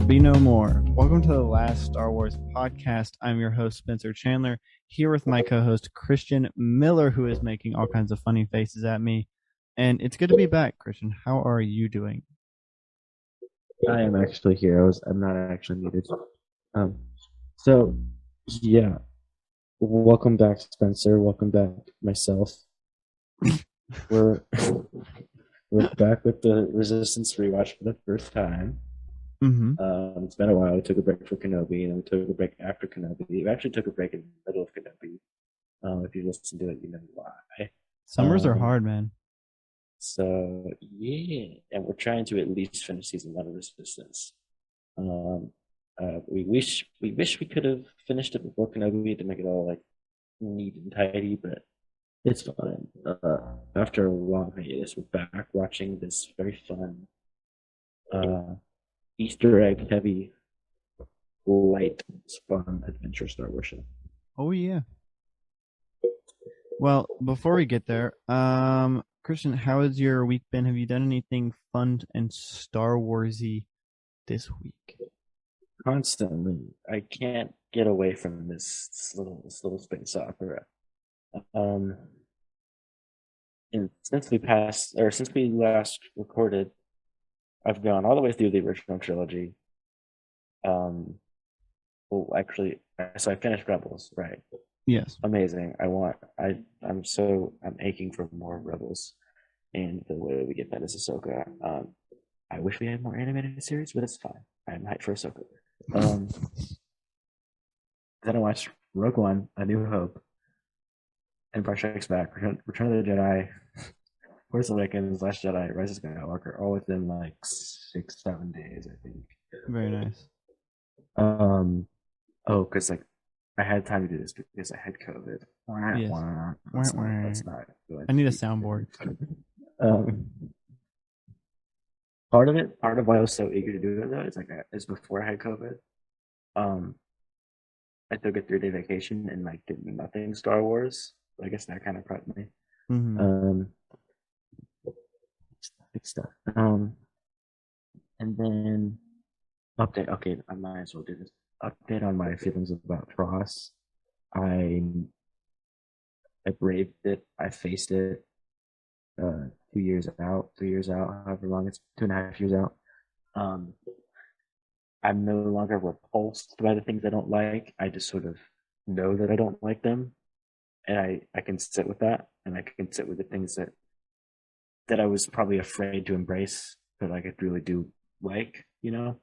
be no more. Welcome to the Last Star Wars podcast. I'm your host, Spencer Chandler, here with my co-host, Christian Miller, who is making all kinds of funny faces at me. And it's good to be back, Christian. How are you doing? I am actually here. I'm not actually muted. So yeah, welcome back, Spencer. Welcome back, myself. We're we're back with the Resistance rewatch for the first time. Mm-hmm. It's been a while. We took a break for Kenobi, and then we took a break after Kenobi. We actually took a break in the middle of Kenobi. If you listen to it, you know why. Summers are hard, man. So yeah, and we're trying to at least finish season 1 of Resistance. We wish we could have finished it before Kenobi to make it all like neat and tidy, but it's fine. After a long hiatus, we're back watching this very fun, Easter egg heavy, light, fun adventure Star Wars show. Oh yeah. Well, before we get there, Christian, how has your week been? Have you done anything fun and Star Warsy this week? Constantly, I can't get away from this little space opera. And since we last recorded, I've gone all the way through the original trilogy. Well, actually, so I finished Rebels, right? Yes. Amazing. I'm aching for more Rebels, and the way we get that is Ahsoka. I wish we had more animated series, but it's fine. I'm hyped for Ahsoka. Then I watched Rogue One, A New Hope, Empire Strikes Back, Return of the Jedi, Force Awakens, Last Jedi, Rise of Skywalker, all within like 6-7 days, I think. Very nice. Because like I had time to do this because I had COVID. Yes. That's not good. I need a soundboard. Part of why I was so eager to do it though is before I had COVID. I took a 3-day vacation and like did nothing Star Wars. I guess that kind of prepped me. Mm-hmm. Big stuff. And then update. Okay, I might as well do this. Update on my feelings about Tross. I braved it. I faced it. 2 years out, 3 years out, however long it's 2.5 years out. I'm no longer repulsed by the things I don't like. I just sort of know that I don't like them, and I can sit with that, and I can sit with the things that I was probably afraid to embrace, but like I really do like, you know.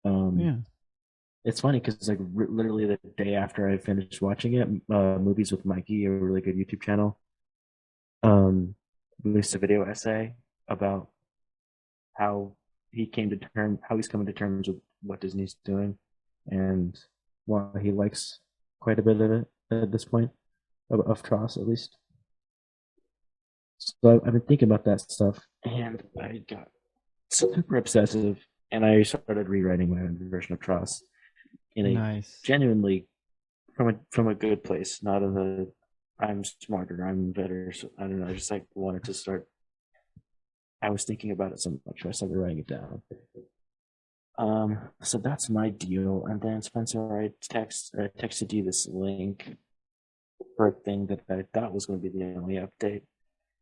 Yeah. It's funny because like literally the day after I finished watching it, Movies with Mikey, a really good YouTube channel, released a video essay about how he's coming to terms with what Disney's doing, and why he likes quite a bit of it at this point, of Tross at least. So I've been thinking about that stuff, and I got super obsessive, and I started rewriting my own version of Tross in a genuinely from a good place, not in the I'm smarter, I'm better. So, I don't know. I just like wanted to start. I was thinking about it so much, I started writing it down. So that's my deal. And then Spencer, I texted you this link for a thing that I thought was going to be the only update,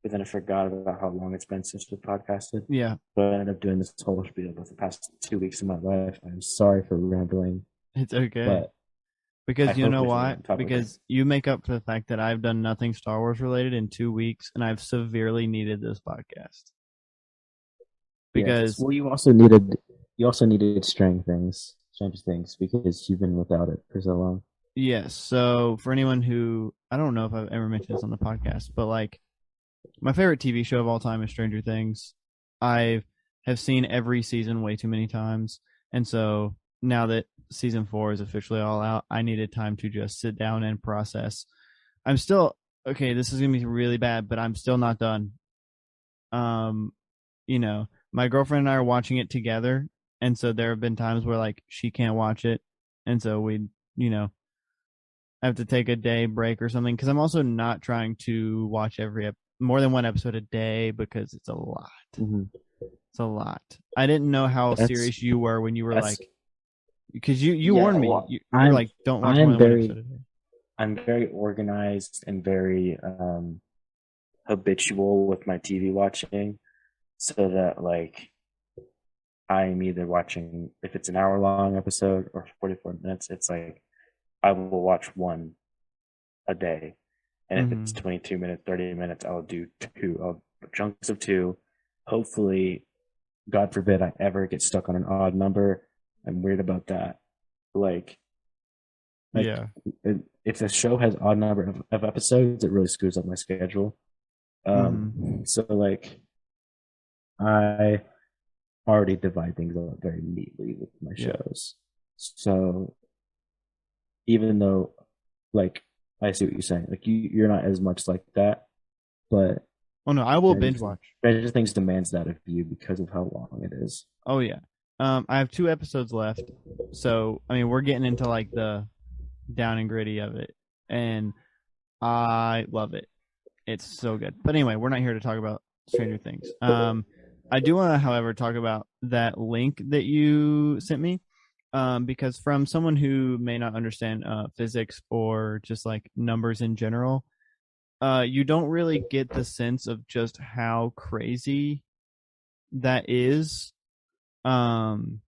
but then I forgot about how long it's been since we podcasted. Yeah. But I ended up doing this whole spiel about the past 2 weeks of my life. I'm sorry for rambling. It's okay. But because you know why? Because you make up for the fact that I've done nothing Star Wars related in 2 weeks, and I've severely needed this podcast. Because you also needed Stranger Things because you've been without it for so long. Yes. So for anyone who, I don't know if I've ever mentioned this on the podcast, but like my favorite TV show of all time is Stranger Things. I have seen every season way too many times, and so now that season 4 is officially all out, I needed time to just sit down and process. I'm still okay. This is gonna be really bad, but I'm still not done. You know, my girlfriend and I are watching it together, and so there have been times where like she can't watch it, and so we, have to take a day break or something. Because I'm also not trying to watch more than one episode a day because it's a lot. Mm-hmm. It's a lot. I didn't know how That's serious you were when you were that's like, because you yeah. warned me. Well, You're like, don't watch more I'm than one episode a day. very organized and very habitual with my TV watching, so that like I'm either watching, if it's an hour long episode or 44 minutes, it's like I will watch one a day. And if it's Mm-hmm. 22 minutes, 30 minutes, I'll do two, chunks of two. Hopefully, God forbid I ever get stuck on an odd number. I'm weird about that. Like, like Yeah. if the show has odd number of episodes, it really screws up my schedule. Mm-hmm. So like I already divide things up very neatly with my Yeah. shows. So even though like I see what you're saying, like you're not as much like that, but Oh no, I will binge watch. Stranger Things demands that of you because of how long it is. Oh yeah. I have 2 episodes left, so I mean we're getting into like the down and gritty of it, and I love it. It's so good. But anyway, we're not here to talk about Stranger Things. I do want to, however, talk about that link that you sent me, because from someone who may not understand physics or just like numbers in general, you don't really get the sense of just how crazy that is. Um,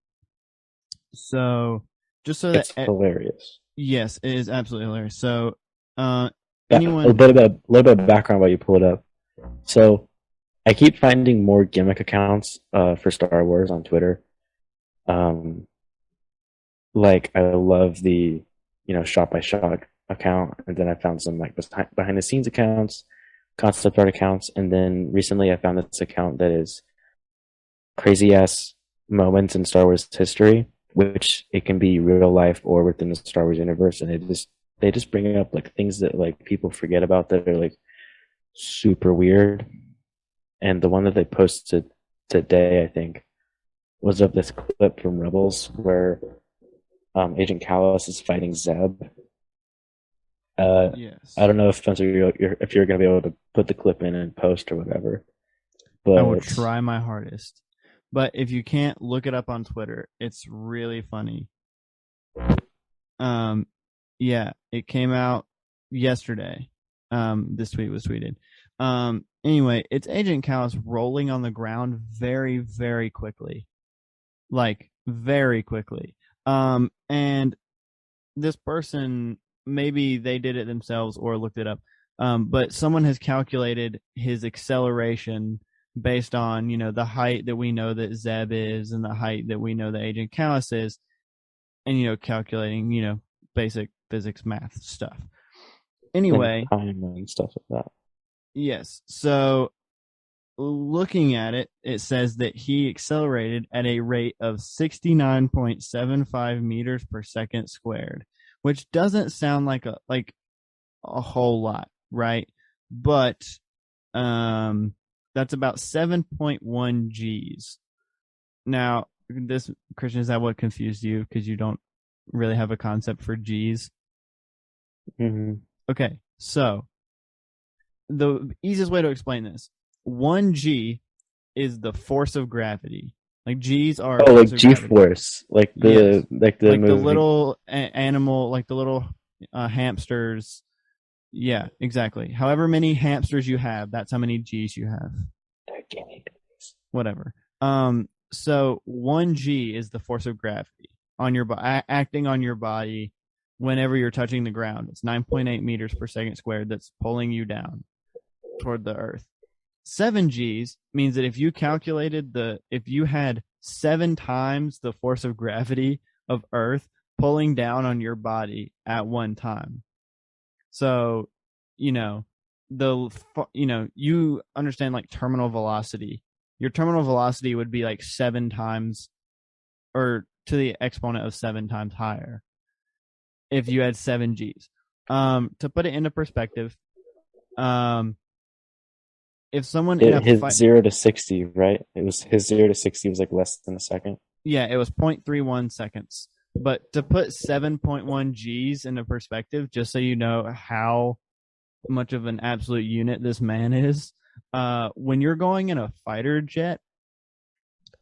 so just so that It's hilarious. yes, it is absolutely hilarious. So, A anyone, little bit of background while you pull it up. So I keep finding more gimmick accounts for Star Wars on Twitter. Um, like I love the shot by shot account, and then I found some like behind the scenes accounts, concept art accounts, and then recently I found this account that is crazy ass moments in Star Wars history, which it can be real life or within the Star Wars universe, and they just bring up like things that like people forget about that are like super weird. And the one that they posted today, I think, was of this clip from Rebels where Agent Callus is fighting Zeb. I yes, don't know if Spencer, if you're going to be able to put the clip in and post or whatever, I will but try my hardest. But if you can't look it up on Twitter, it's really funny. Um, yeah, it came out yesterday. This tweet was tweeted. Anyway, it's Agent Callus rolling on the ground very, very quickly, like very quickly. And this person, maybe they did it themselves or looked it up, but someone has calculated his acceleration based on the height that we know that Zeb is and the height that we know that Agent Callus is, and calculating basic physics math stuff. and Anyway, time and stuff like that. yes, so looking at it, it says that he accelerated at a rate of 69.75 meters per second squared, which doesn't sound like a whole lot, right? But that's about 7.1 Gs. Now, this Christian, is that what confused you because you don't really have a concept for Gs? Mm-hmm. Okay, so the easiest way to explain this: 1 G is the force of gravity. Like G's are Oh, force like of G gravity. Force, Yes, like the like the movie. little animal, like the little hamsters. Yeah, exactly. However many hamsters you have, that's how many G's you have. Whatever. So 1 G is the force of gravity on your acting on your body whenever you're touching the ground. It's 9.8 meters per second squared that's pulling you down toward the earth. 7 Gs means that if you had 7 times the force of gravity of Earth pulling down on your body at one time. So, you know, you understand like terminal velocity. Your terminal velocity would be like 7 times or to the exponent of 7 times higher if you had 7 Gs. To put it into perspective, um, if someone in a His fight, 0 to 60, right? It was his 0 to 60 was like less than a second. yeah, it was 0.31 seconds. But to put 7.1 Gs into perspective, just so you know how much of an absolute unit this man is, when you're going in a fighter jet,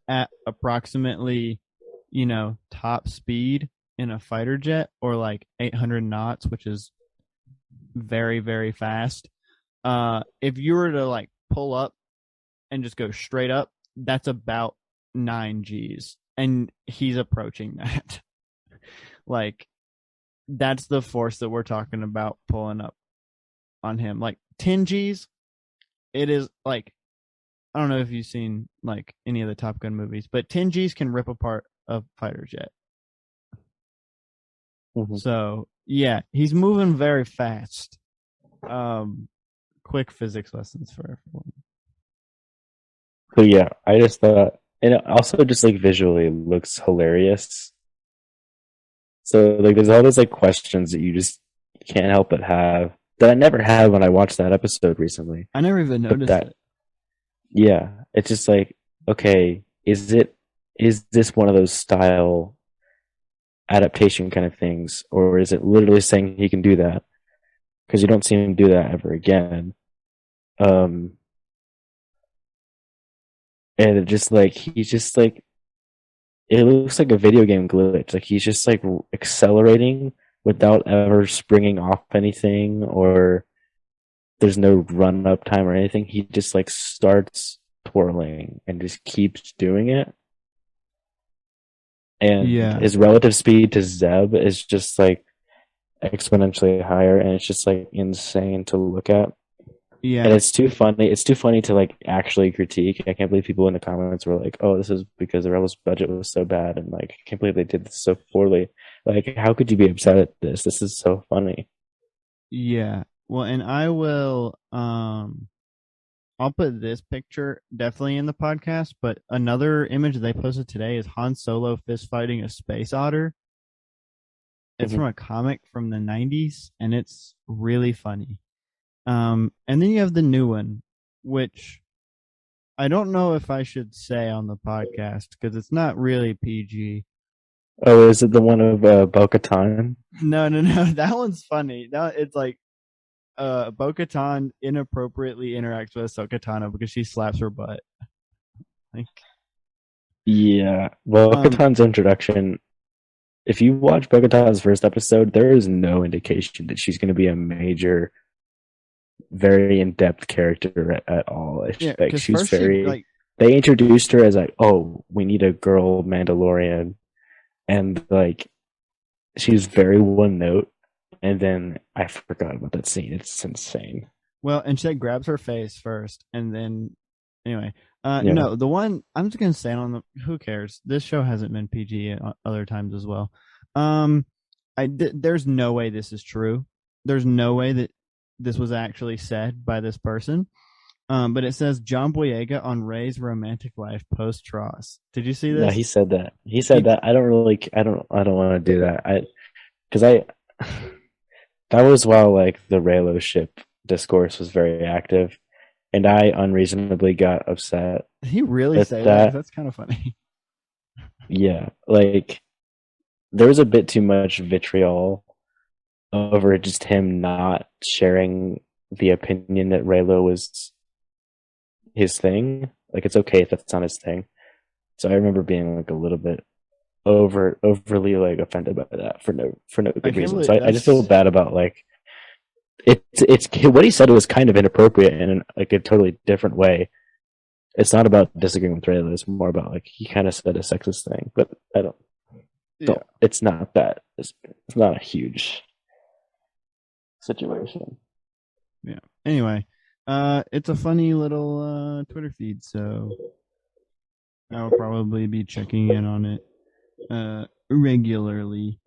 at approximately, top speed in a fighter jet, or like 800 knots, which is very, very fast. If you were to like pull up and just go straight up, that's about 9 Gs. And he's approaching that. Like, that's the force that we're talking about pulling up on him. Like 10 Gs, it is like, I don't know if you've seen like any of the Top Gun movies, but 10 Gs can rip apart a fighter jet. Mm-hmm. So yeah, he's moving very fast. Quick physics lessons for everyone. So yeah, I just thought, and it also just like visually looks hilarious. So like, there's all those like questions that you just can't help but have that I never had when I watched that episode recently. I never even noticed it. Yeah, it's just like, okay, is this one of those style adaptation kind of things, or is it literally saying he can do that? Because you don't see him do that ever again. And it just like he's just like, it looks like a video game glitch. Like he's just like accelerating without ever springing off anything, or there's no run up time or anything. He just like starts twirling and just keeps doing it. And his relative speed to Zeb is just like exponentially higher, and it's just like insane to look at. Yeah, and it's too funny. It's too funny to like actually critique. I can't believe people in the comments were like, "Oh, this is because the Rebels' budget was so bad," and like, I can't believe they did this so poorly. Like, how could you be upset at this? This is so funny. Yeah. Well, and I will. I'll put this picture definitely in the podcast, but another image they posted today is Han Solo fist fighting a space otter. It's from a comic from the 90s, and it's really funny. And then you have the new one, which I don't know if I should say on the podcast because it's not really PG. Oh, is it the one of Bo-Katan? No. That one's funny. It's like Bo-Katan inappropriately interacts with Ahsoka Tano because she slaps her butt. Like, yeah, Bo-Katan's introduction. If you watch Bo-Katan's first episode, there is no indication that she's going to be a major, very in-depth character at all. Yeah, like she's very. They introduced her as like, oh, we need a girl Mandalorian, and like, she's very one note. And then I forgot about that scene. It's insane. Well, and she grabs her face first, and then anyway, no, the one I'm just gonna say on the. Who cares? This show hasn't been PG at other times as well. There's no way this is true. There's no way that this was actually said by this person. But it says John Boyega on Rey's romantic life post Tross. Did you see this? No, he said that. He said that. I don't want to do that. That was while like the Reylo ship discourse was very active, and I unreasonably got upset. He really said that? That's kind of funny. Yeah, like there was a bit too much vitriol over just him not sharing the opinion that Reylo was his thing. Like, it's okay if that's not his thing. So I remember being like a little bit overly like offended by that for no good reason. So I just feel bad about like it's what he said was kind of inappropriate in like a totally different way. It's not about disagreeing with Reylo. It's more about like he kind of said a sexist thing, but I don't. It's not that. It's not a huge situation. Yeah. Anyway, it's a funny little Twitter feed, so I'll probably be checking in on it regularly.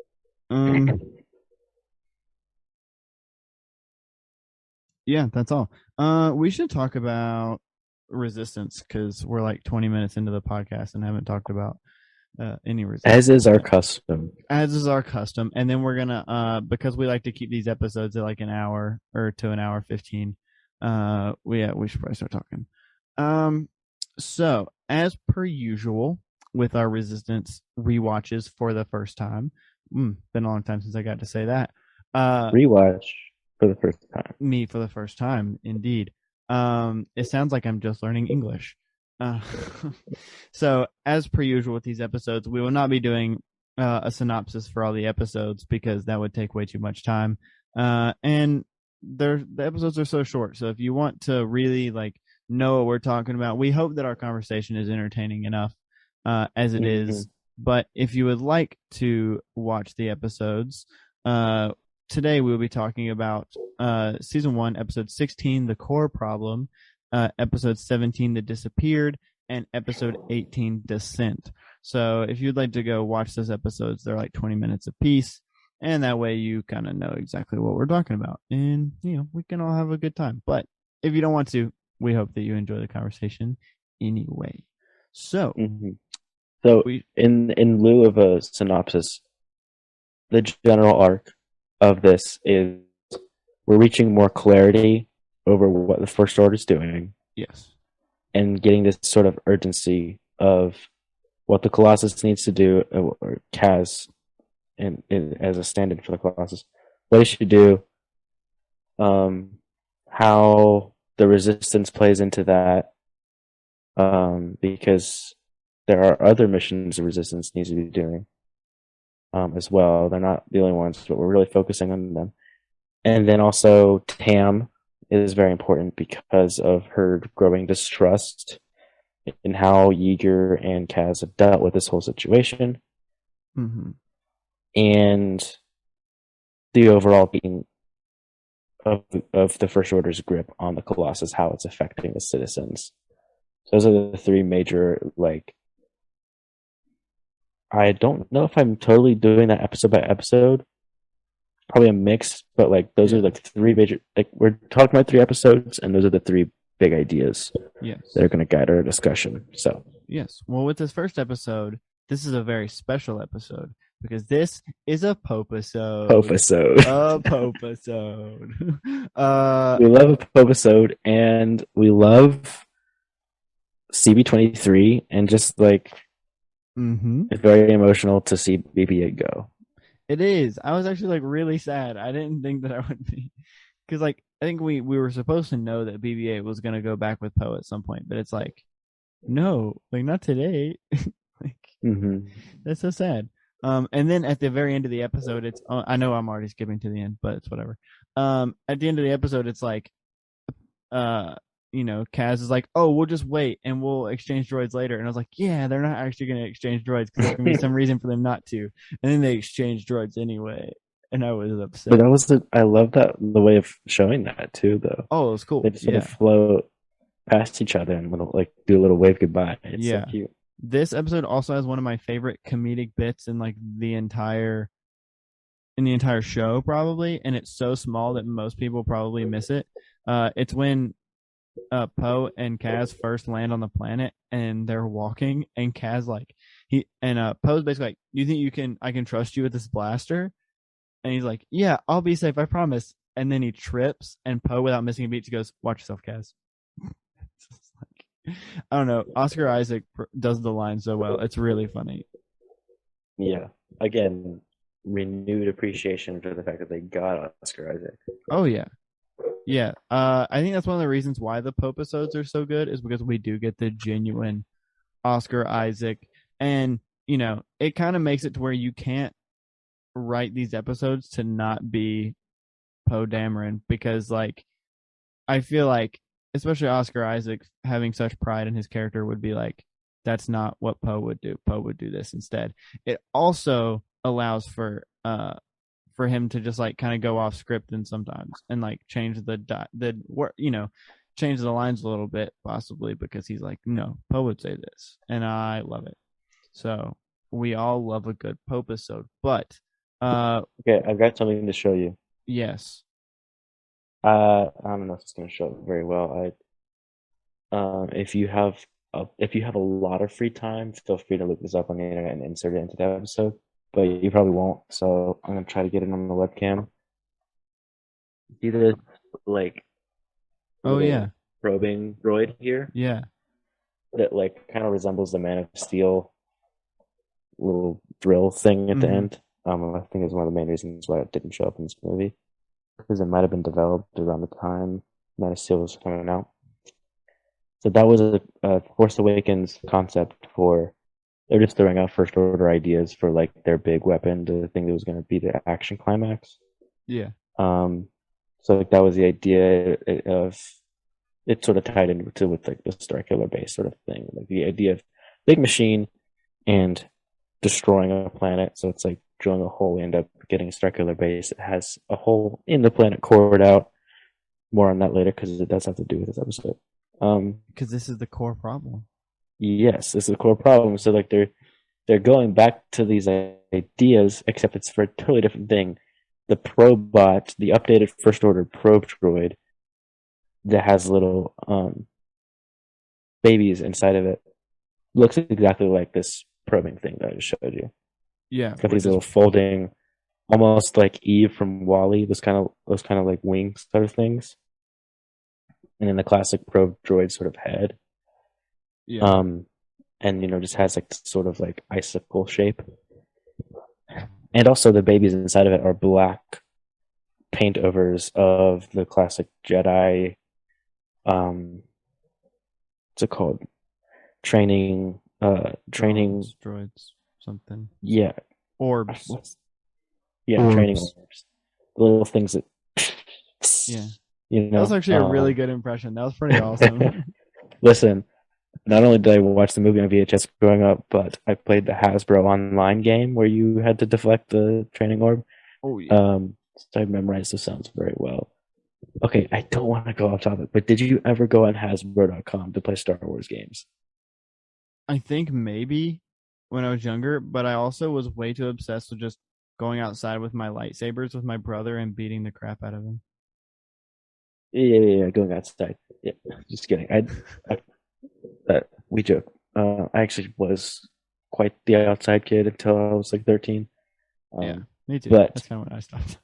Yeah, that's all. We should talk about Resistance because we're like 20 minutes into the podcast and haven't talked about any Resistance. As is our custom. As is our custom, and then we're gonna because we like to keep these episodes at like an hour or to an hour 15. We should probably start talking. So as per usual with our Resistance rewatches for the first time. Been a long time since I got to say that. Rewatch for the first time. Me for the first time, indeed. It sounds like I'm just learning English. Uh, so, as per usual with these episodes, we will not be doing a synopsis for all the episodes because that would take way too much time. And the episodes are so short. So, if you want to really like know what we're talking about, we hope that our conversation is entertaining enough as it Mm-hmm. is. But if you would like to watch the episodes, today we will be talking about season 1, episode 16, The Core Problem, episode 17, The Disappeared, and episode 18, Descent. So if you'd like to go watch those episodes, they're like 20 minutes apiece. And that way you kind of know exactly what we're talking about. And, we can all have a good time. But if you don't want to, we hope that you enjoy the conversation anyway. So, Mm-hmm. So, in lieu of a synopsis, the general arc of this is we're reaching more clarity over what the First Order is doing. Yes. And getting this sort of urgency of what the Colossus needs to do, or Kaz, and as a stand-in for the Colossus, what he should do, how the Resistance plays into that, because there are other missions the Resistance needs to be doing as well. They're not the only ones, but we're really focusing on them. And then also Tam is very important because of her growing distrust in how Yeager and Kaz have dealt with this whole situation. Mm-hmm. And the overall being of the First Order's grip on the Colossus, how it's affecting the citizens. Those are the three major, like, I don't know if I'm totally doing that episode by episode. Probably a mix, but like those are like three major, like we're talking about 3 episodes, and those are the 3 big ideas that are going to guide our discussion. So yes, well, with this first episode, this is a very special episode because this is a Pope-isode. Pope-isode. A Pope-isode. We love a Pope-isode, and we love CB23, and just like it's very emotional to see BB-8 go. It is. I was actually like really sad. I didn't think that I would be, because like I think we were supposed to know that BB-8 was gonna go back with Poe at some point, but it's like no, like not today. Like that's so sad. And then at the very end of the episode, it's I know I'm already skipping to the end, but it's whatever. At the end of the episode, it's like Kaz is like, oh, we'll just wait and we'll exchange droids later. And I was like, yeah, they're not actually going to exchange droids because there's going to be some reason for them not to. And then they exchange droids anyway. And I was upset. But I love that, the way of showing that too, though. Oh, it was cool. They just sort of float past each other and like do a little wave goodbye. It's so cute. This episode also has one of my favorite comedic bits in like the entire show, probably, and it's so small that most people probably miss it. It's when Poe and Kaz first land on the planet and they're walking, and Kaz Poe's basically like, you think I can trust you with this blaster? And he's like, yeah, I'll be safe, I promise. And then he trips, and Poe, without missing a beat, goes, watch yourself, Kaz. I don't know. Oscar Isaac does the line so well. It's really funny. Yeah. Again, renewed appreciation for the fact that they got Oscar Isaac. Oh, yeah. Yeah. I think that's one of the reasons why the Pope-isodes are so good, is because we do get the genuine Oscar Isaac. And, it kind of makes it to where you can't write these episodes to not be Poe Dameron, because, like, I feel like, especially Oscar Isaac having such pride in his character, would be like, that's not what Poe would do. Poe would do this instead. It also allows for him to just like kind of go off script and sometimes and like change change the lines a little bit, possibly because he's like, no, Poe would say this, and I love it. So we all love a good Pope-isode. But okay, I've got something to show you. Yes. I don't know if it's going to show up very well. If you have a lot of free time, feel free to look this up on the internet and insert it into the episode. But you probably won't, so I'm gonna try to get it on the webcam. See this, like, probing droid here? Yeah. That like kind of resembles the Man of Steel little drill thing at the end. I think it's one of the main reasons why it didn't show up in this movie, because it might have been developed around the time Man of Steel was coming out. So that was a Force Awakens concept for. They're just throwing out first order ideas for like their big weapon, the thing that was going to be the action climax. Yeah. Um, so like that was the idea of it sort of tied into with like the Star Killer base sort of thing, like the idea of big machine and destroying a planet. So it's like drilling a hole, we end up getting a Star Killer base. It has a hole in the planet cored out. More on that later because it does have to do with this episode. Because this is the core problem. Yes, this is the core problem. So like they're going back to these ideas, except it's for a totally different thing. The probot, the updated first order probe droid that has little babies inside of it, looks exactly like this probing thing that I just showed you. Yeah. It's got these little folding, almost like Eve from Wall-E, those kind of like wings sort of things. And then the classic probe droid sort of head. Yeah. And just has like sort of like icicle shape. And also the babies inside of it are black paint overs of the classic Jedi what's it called? Training droids, something. Yeah. Orbs. Yeah, orbs. training orbs. The little things that Yeah. That was actually a really good impression. That was pretty awesome. Listen, not only did I watch the movie on VHS growing up, but I played the Hasbro online game where you had to deflect the training orb. Oh yeah. So I memorized the sounds very well. Okay, I don't want to go off topic, but did you ever go on Hasbro.com to play Star Wars games? I think maybe when I was younger, but I also was way too obsessed with just going outside with my lightsabers with my brother and beating the crap out of him. Yeah, going outside. Yeah, just kidding. We joke. I actually was quite the outside kid until I was like 13. Yeah, me too. But that's kind of when I stopped.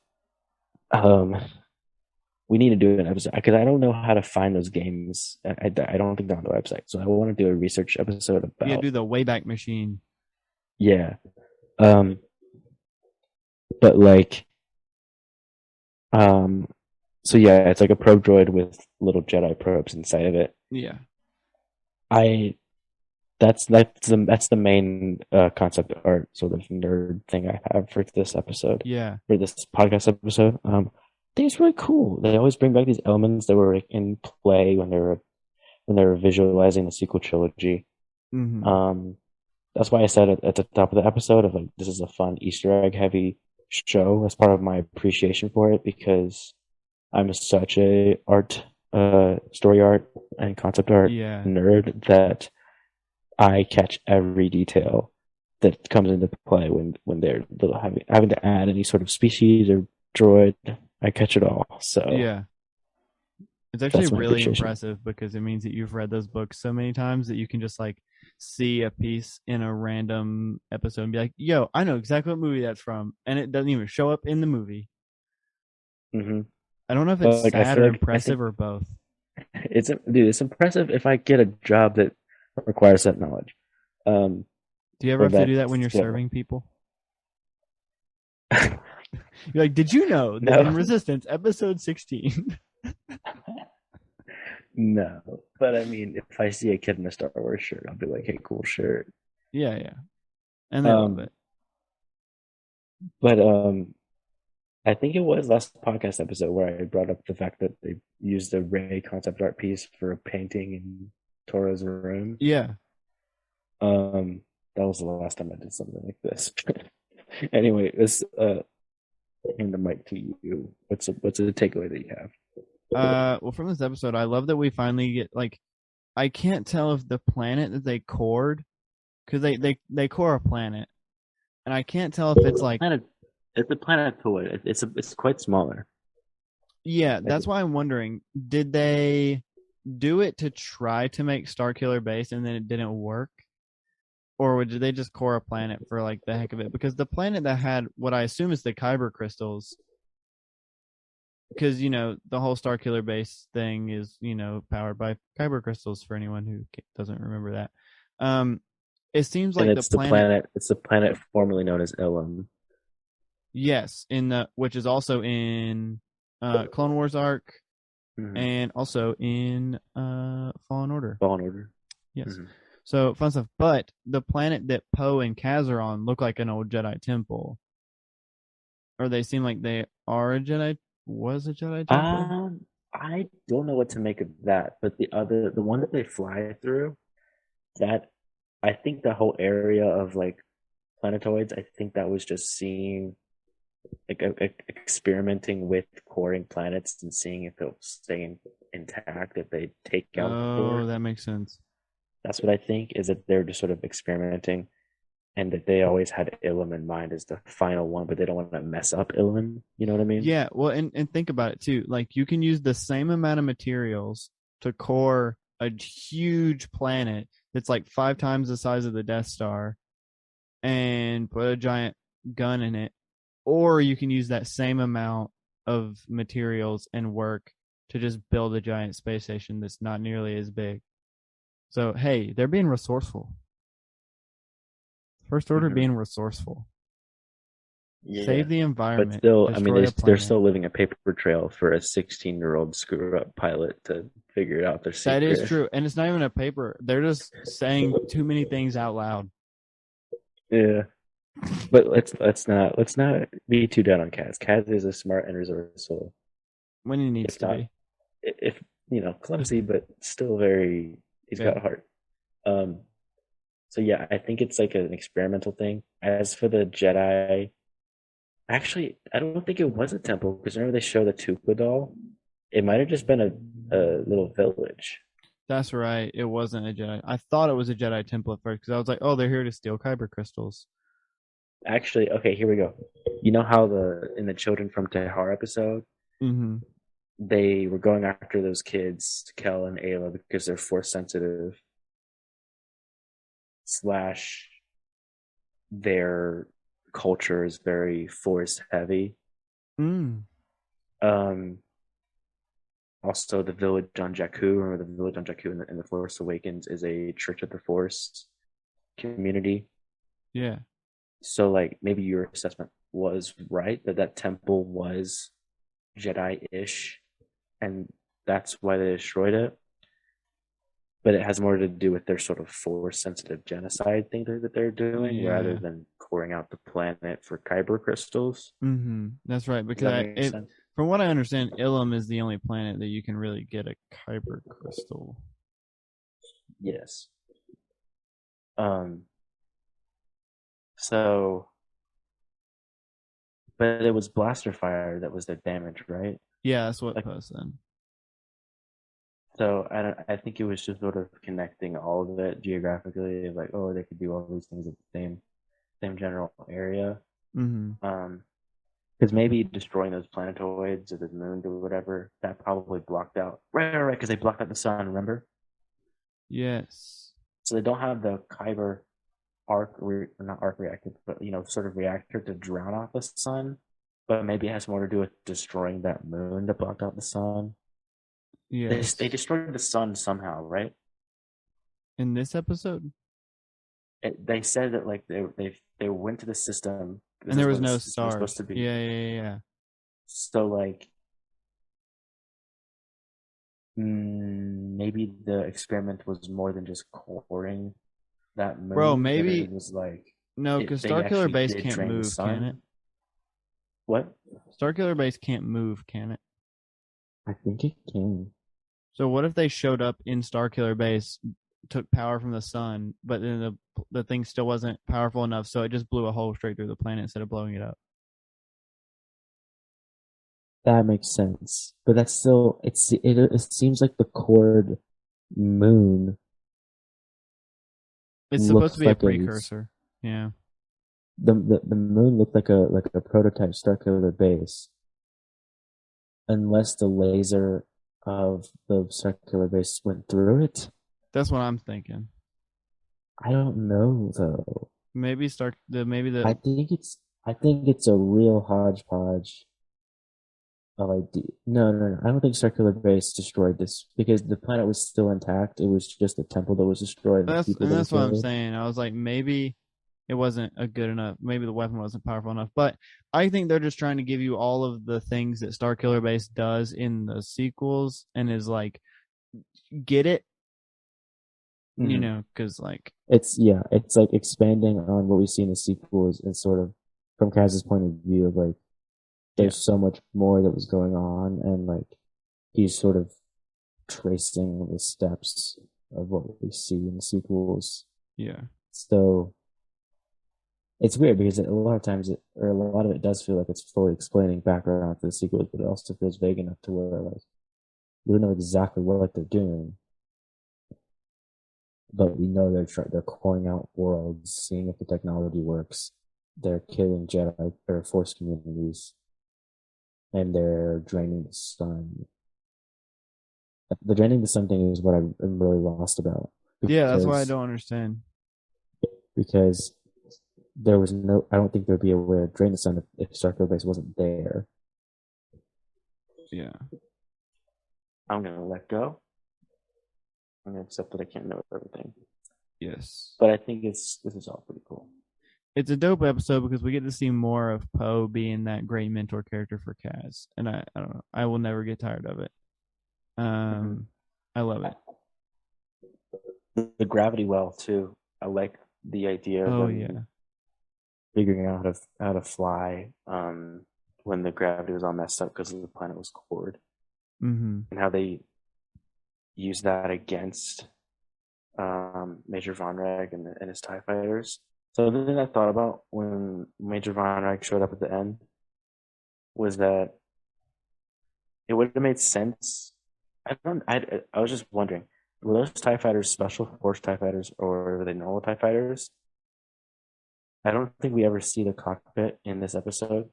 We need to do an episode because I don't know how to find those games. I don't think they're on the website, so I want to do a research episode about. Yeah, do the Wayback Machine. Yeah, but like, so yeah, it's like a probe droid with little Jedi probes inside of it. Yeah, that's the main concept art sort of nerd thing I have for this episode. Yeah, for this podcast episode. I think it's really cool. They always bring back these elements that were in play when they were visualizing the sequel trilogy. Mm-hmm. That's why I said at the top of the episode of like this is a fun Easter egg heavy show as part of my appreciation for it because I'm such a story art and concept art nerd that I catch every detail that comes into play when they're little having to add any sort of species or droid. I catch it all. So yeah, it's actually really impressive because it means that you've read those books so many times that you can just like see a piece in a random episode and be like, "Yo, I know exactly what movie that's from," and it doesn't even show up in the movie. Mm-hmm. I don't know if it's sad or impressive or both. It's impressive if I get a job that requires that knowledge. Do you ever have to do that when you're serving people? You're like, did you know that in Resistance, episode 16? No, but I mean, if I see a kid in a Star Wars shirt, I'll be like, "Hey, cool shirt." Yeah, and they love it. But I think it was last podcast episode where I brought up the fact that they used a Rey concept art piece for a painting in Tora's room. Yeah. That was the last time I did something like this. Anyway, let's hand the mic to you. What's the takeaway that you have? Well, from this episode, I love that we finally get like, I can't tell if the planet that they cored, because they core a planet, and I can't tell if it's like it's a planetoid. It's quite smaller. Yeah, that's why I'm wondering, did they do it to try to make Starkiller Base and then it didn't work? Or did they just core a planet for like the heck of it? Because the planet that had what I assume is the Kyber crystals, because the whole Starkiller Base thing is powered by Kyber crystals for anyone who doesn't remember that. It seems like it's the planet. It's the planet formerly known as Ilum. Yes, which is also in Clone Wars arc, Mm-hmm. and also in Fallen Order. Fallen Order. Yes. Mm-hmm. So fun stuff. But the planet that Poe and Kaz are on look like an old Jedi temple, or they seem like they are a Jedi. Was a Jedi temple? I don't know what to make of that, but the one that they fly through, that I think the whole area of like planetoids, I think that was just seeing like experimenting with coring planets and seeing if it'll stay intact if they take out the Oh, core. that makes sense. That's what I think is that they're just sort of experimenting and that they always had Ilum in mind as the final one, but they don't want to mess up Ilum. You know what I mean? Yeah, well, and think about it too. Like you can use the same amount of materials to core a huge planet that's like 5 times the size of the Death Star and put a giant gun in it, or you can use that same amount of materials and work to just build a giant space station that's not nearly as big. So, hey, they're being resourceful. First Order Mm-hmm. being resourceful. Yeah, Save the but environment, still, I mean, destroy a they're planet. still living a paper trail for a 16-year-old screw up pilot to figure out their That is secret. true. And it's not even a paper. They're just saying too many things out loud. Yeah, but let's not be too down on Kaz. Kaz is a smart and resourceful, When he needs if to not, be. if clumsy, but still very. He's got Yeah. a heart. Um. So yeah, I think it's like an experimental thing. As for the Jedi, actually, I don't think it was a temple because remember they show the Tupa doll. It might have just been a little village. That's right. It wasn't a Jedi. I thought it was a Jedi temple at first because I was like, oh, they're here to steal kyber crystals. Actually, okay, here we go. You know how the in the Children from Tehar episode, Mm-hmm. they were going after those kids, Kel and Ayla, because they're force sensitive slash their culture is very force heavy. Mm. Um, Also, the village on Jakku, remember the village on Jakku in the Force Awakens is a Church of the Force community. Yeah. So, like, maybe your assessment was right that that temple was Jedi-ish, and that's why they destroyed it. But it has more to do with their sort of force-sensitive genocide thing that they're doing, rather Yeah. than coring out the planet for kyber crystals. Mm-hmm. That's right. Does Because that make sense? from what I understand, Ilum is the only planet that you can really get a kyber crystal. Yes. Um. So, but it was blaster fire that was their damage, right? Yeah, that's what Like, Poe said. so I don't. I think it was just sort of connecting all of it geographically, like, oh, they could do all these things at the same general area. Mm-hmm. Um, because maybe destroying those planetoids or the moon or whatever that probably blocked out. Right, because they blocked out the sun. Remember, Yes. so they don't have the Kyber not arc reactor, but sort of reactor to drown out the sun. But maybe it has more to do with destroying that moon that blocked out the sun. They Yes. destroyed the sun somehow, right? In this episode? They said that like they went to the system because And there that's was where the no system was supposed stars. to be. Yeah, yeah, yeah. So like maybe the experiment was more than just coring that Bro, moon. That it maybe was like no, because they Starkiller actually Base did can't drain the move, can it? sun. What? Starkiller Base can't move, can it? I think it can. So what if they showed up in Starkiller Base, took power from the sun, but then the thing still wasn't powerful enough, so it just blew a hole straight through the planet instead of blowing it up? That makes sense, but that's still it seems like the cored moon It's supposed to looks be a like precursor. Yeah. the moon looked like a prototype Starkiller base, unless the laser of the circular base went through it. That's what I'm thinking. I don't know though. Maybe I think it's a real hodgepodge of idea. No. I don't think circular base destroyed this because the planet was still intact. It was just the temple that was destroyed and the people that were that's what I'm killed. saying. I was like, maybe it wasn't a good enough. Maybe the weapon wasn't powerful enough. But I think they're just trying to give you all of the things that Starkiller Base does in the sequels, and is like, get it, because like it's like expanding on what we see in the sequels and sort of from Kaz's point of view of like there's so much more that was going on, and like he's sort of tracing the steps of what we see in the sequels. Yeah. So it's weird because a lot of times a lot of it does feel like it's fully explaining background for the sequels, but it also feels vague enough to where like we don't know exactly what they're doing, but we know they're coring out worlds, seeing if the technology works. They're killing Jedi or Force communities, and they're draining the sun. The draining the sun thing is what I'm really lost about. Yeah, that's why I don't understand. Because there was no, I don't think there'd be a way to drain the sun if Starkiller Base wasn't there. Yeah. I'm gonna let go. I'm gonna accept that I can't know everything. Yes. But I think this is all pretty cool. It's a dope episode because we get to see more of Poe being that great mentor character for Kaz, and I don't know, I will never get tired of it. I love it. The gravity well too. I like the idea of figuring out how to fly when the gravity was all messed up because the planet was cored, and how they use that against Major Von Rag and his TIE fighters. So the thing I thought about when Major Von Rag showed up at the end was that it would have made sense. I was just wondering, were those TIE fighters special force TIE fighters or were they normal TIE fighters? I don't think we ever see the cockpit in this episode.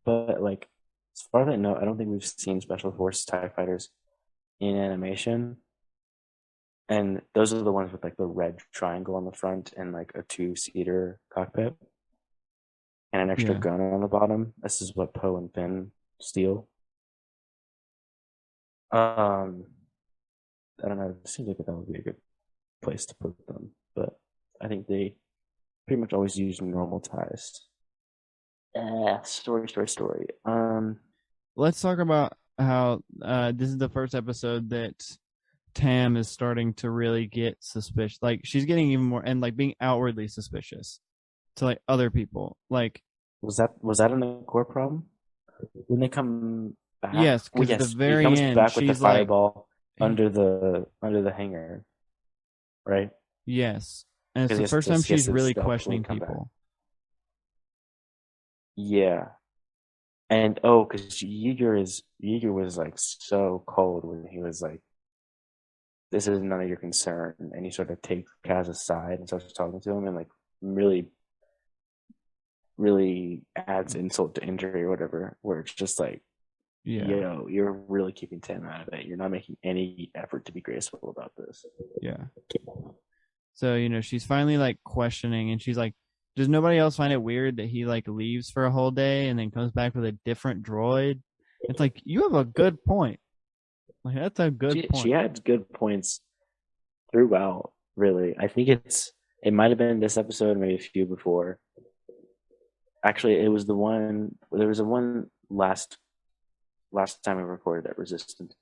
But like as far as I know, I don't think we've seen special force TIE fighters in animation. And those are the ones with like the red triangle on the front and like a 2-seater cockpit and an extra gun on the bottom. This is what Poe and Finn steal. I don't know. It seems like that would be a good place to put them, but I think they pretty much always use normal ties. Story. Let's talk about how this is the first episode that Tam is starting to really get suspicious. Like she's getting even more and like being outwardly suspicious to like other people. Like was that an core problem when they come back? Yes, because at the very he comes end, back with the fireball like, under the hangar, right? Yes, and it's the first time she's really questioning people. Yeah, and because Yeager was like so cold when he was like, "This is none of your concern," and he sort of takes Kaz aside and starts talking to him, and like really, really adds insult to injury or whatever. Where it's just like, yo, you're really keeping Tam out of it. You're not making any effort to be graceful about this. Yeah. So, she's finally like questioning and she's like, does nobody else find it weird that he like leaves for a whole day and then comes back with a different droid? It's like, you have a good point. Like, that's a good point. She had good points throughout, really. I think it might have been this episode, maybe a few before. Actually, it was there was a one last time we recorded at Resistance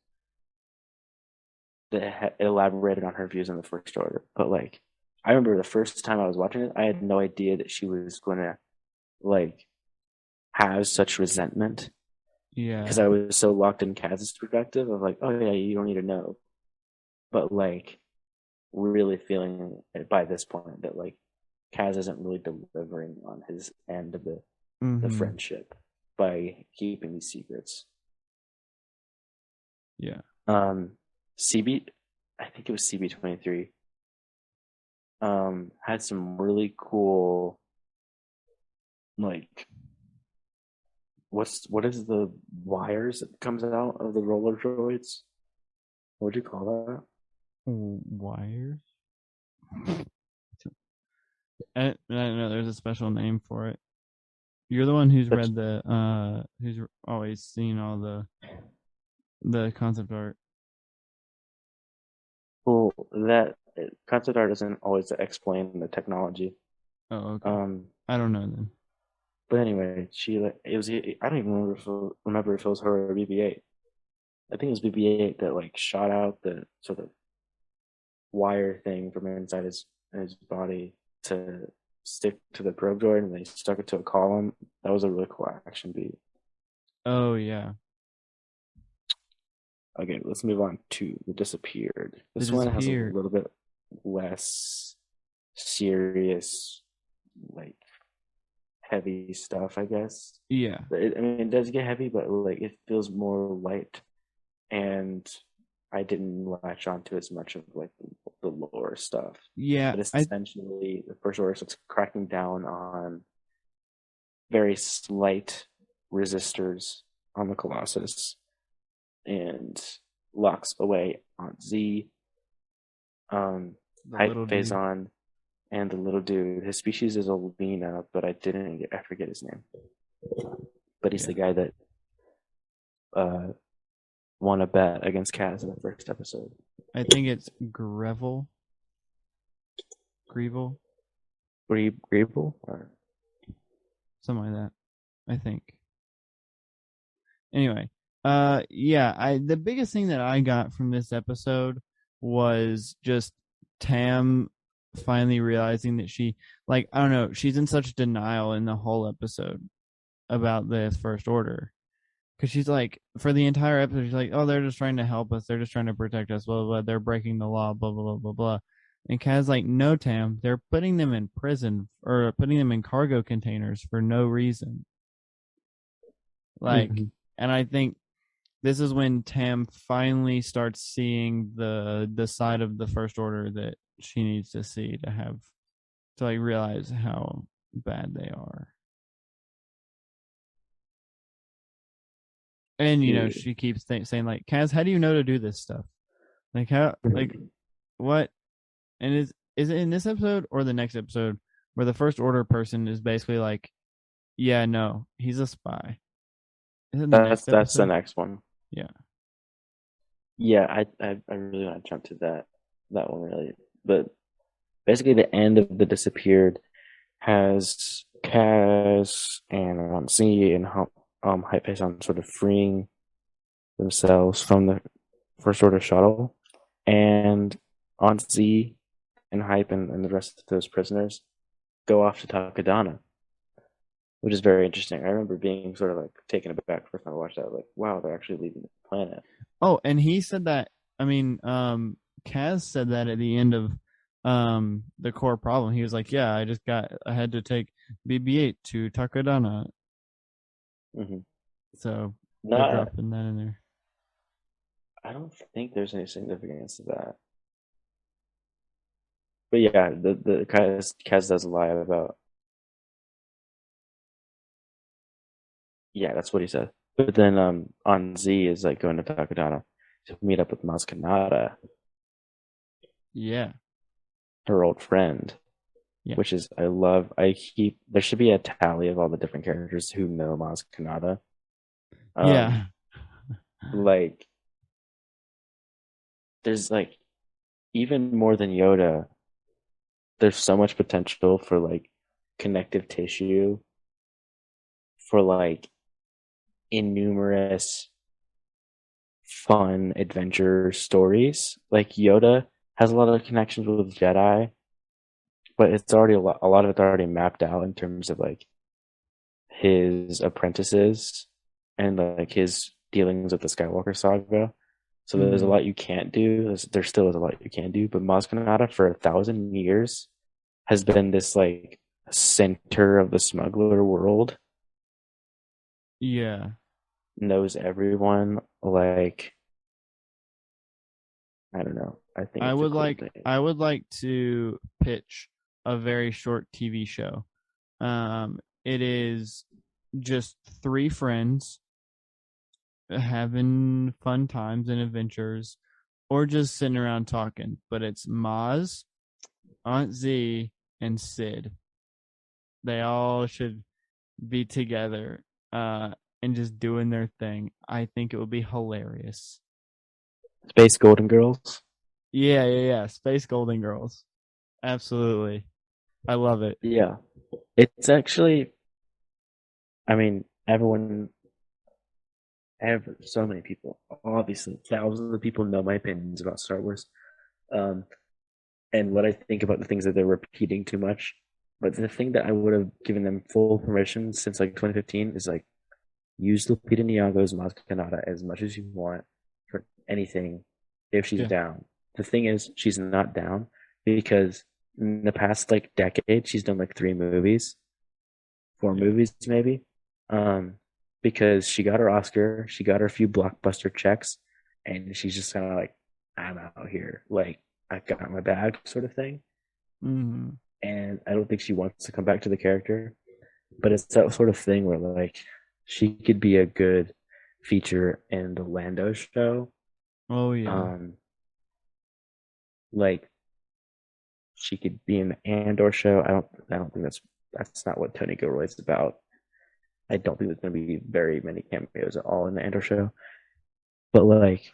that elaborated on her views on the First Order. But like, I remember the first time I was watching it, I had no idea that she was going to like have such resentment. Yeah. Because I was so locked in Kaz's perspective of like, oh yeah, you don't need to know. But like, really feeling by this point that like Kaz isn't really delivering on his end of the friendship by keeping these secrets. Yeah. CB, I think it was CB23. Had some really cool, like, what is the wires that comes out of the roller droids? What would you call that? Wires? I don't know. There's a special name for it. You're the one who's read who's always seen all the concept art. Well, that concept art doesn't always explain the technology. Oh, okay. Um, I don't know then. but anyway, it was I don't even remember if it was her or BB-8. I think it was BB-8 that like shot out the sort of wire thing from inside his body to stick to the probe droid, and they stuck it to a column. That was a really cool action beat. Oh yeah, Okay, let's move on to The Disappeared. they This one has a disappeared. little bit less serious, like heavy stuff, I guess. Yeah, I mean, it does get heavy, but like it feels more light, and I didn't latch onto as much of like the lore stuff. yeah. But essentially, the First Order starts cracking down on very slight resistors on the Colossus and locks away Aunt Z, The Hype little dude. Phazon, and the little dude. His species is a Lena, but I forget his name. But he's the Yeah, guy that uh, won a bet against Kaz in the first episode. I think it's Grevel. Grevel, Were you agreeable? Or something like that. I think. Anyway, yeah. The biggest thing that I got from this episode was just Tam finally realizing that like, I don't know, she's in such denial in the whole episode about the First Order. Because she's like, for the entire episode, she's like, oh, they're just trying to help us. They're just trying to protect us. Blah, blah, blah. They're breaking the law. Blah, blah, blah, blah, blah. And Kaz's like, no, Tam, they're putting them in prison or putting them in cargo containers for no reason. Like, mm-hmm. and I think this is when Tam finally starts seeing the side of the First Order that she needs to see to like realize how bad they are. And she keeps saying like, Kaz, how do you know to do this stuff? Like how, like what? And is it in this episode or the next episode where the First Order person is basically like, yeah, no, he's a spy. Is it in the next That's the episode? next one. Yeah. Yeah, I really want to jump to that one really, but basically the end of The Disappeared has Kaz and Ronzi and Hype on sort of freeing themselves from the First Order shuttle, and Aunt Z and Hype and the rest of those prisoners go off to Takadana, which is very interesting. I remember being sort of like taken aback first time I watched that, like, wow, they're actually leaving the planet. Oh, and he said that. I mean, Kaz said that at the end of the core problem. He was like, "Yeah, I had to take BB-8 to Takadana." Mm-hmm. So they're Not, dropping that in there. I don't think there's any significance to that. But yeah, the Kaz does lie about. Yeah, that's what he said. But then on Z is like going to Takadana to meet up with Maz Kanata, Yeah, her old friend, yeah, which is there should be a tally of all the different characters who know Maz Kanata. yeah, Like there's like even more than Yoda, there's so much potential for like connective tissue for like innumerous fun adventure stories. Like Yoda has a lot of connections with Jedi, but it's already a lot of it's already mapped out in terms of like his apprentices and like his dealings with the Skywalker saga. So there's a mm, lot you can't do. There still is a lot you can do, but Maz Kanata for 1,000 years has been this like center of the smuggler world, yeah. knows everyone. Like I don't know. I think it's a cool thing. I would like to pitch a very short TV show. It is just three friends having fun times and adventures, or just sitting around talking. But it's Maz, Aunt Z, and Sid. They all should be together, and just doing their thing. I think it would be hilarious. Space Golden Girls. Yeah, yeah, yeah. Space Golden Girls. Absolutely. I love it. Yeah. It's actually, I mean, so many people, obviously, thousands of people know my opinions about Star Wars. Um, and what I think about the things that they're repeating too much. But the thing that I would have given them full permission since like 2015 is like use Lupita Nyong'o's Maz Kanata as much as you want for anything if she's Yeah. down. The thing is, she's not down because in the past like decade, she's done like three movies, four Yeah. movies maybe. Um, because she got her Oscar, she got her few blockbuster checks, and she's just kind of like, I'm out here, like I got my bag, sort of thing. Hmm. And I don't think she wants to come back to the character. But it's that sort of thing where like she could be a good feature in the Lando show. Oh yeah. Um, like she could be in the Andor show. I don't think that's not what Tony Gilroy is about. I don't think there's going to be very many cameos at all in the Andor show. But like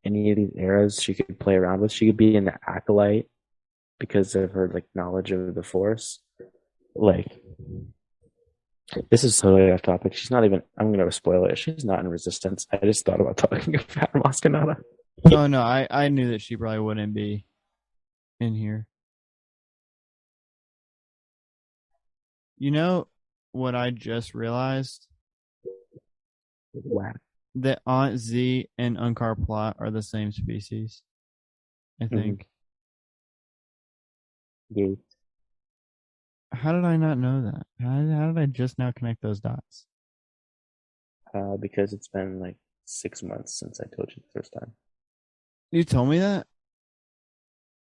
any of these eras, she could play around with. She could be in the Acolyte because of her like knowledge of the Force. Like this is totally off topic. She's not even. I'm going to spoil it. She's not in Resistance. I just thought about talking about Moscanata. Oh no, I knew that she probably wouldn't be in here. You know what I just realized? Wow. That Aunt Z and Unkar Plot are the same species. I Mm-hmm. think. Yeah. How did I not know that? How did I just now connect those dots? Because it's been like 6 months since I told you the first time. You told me that?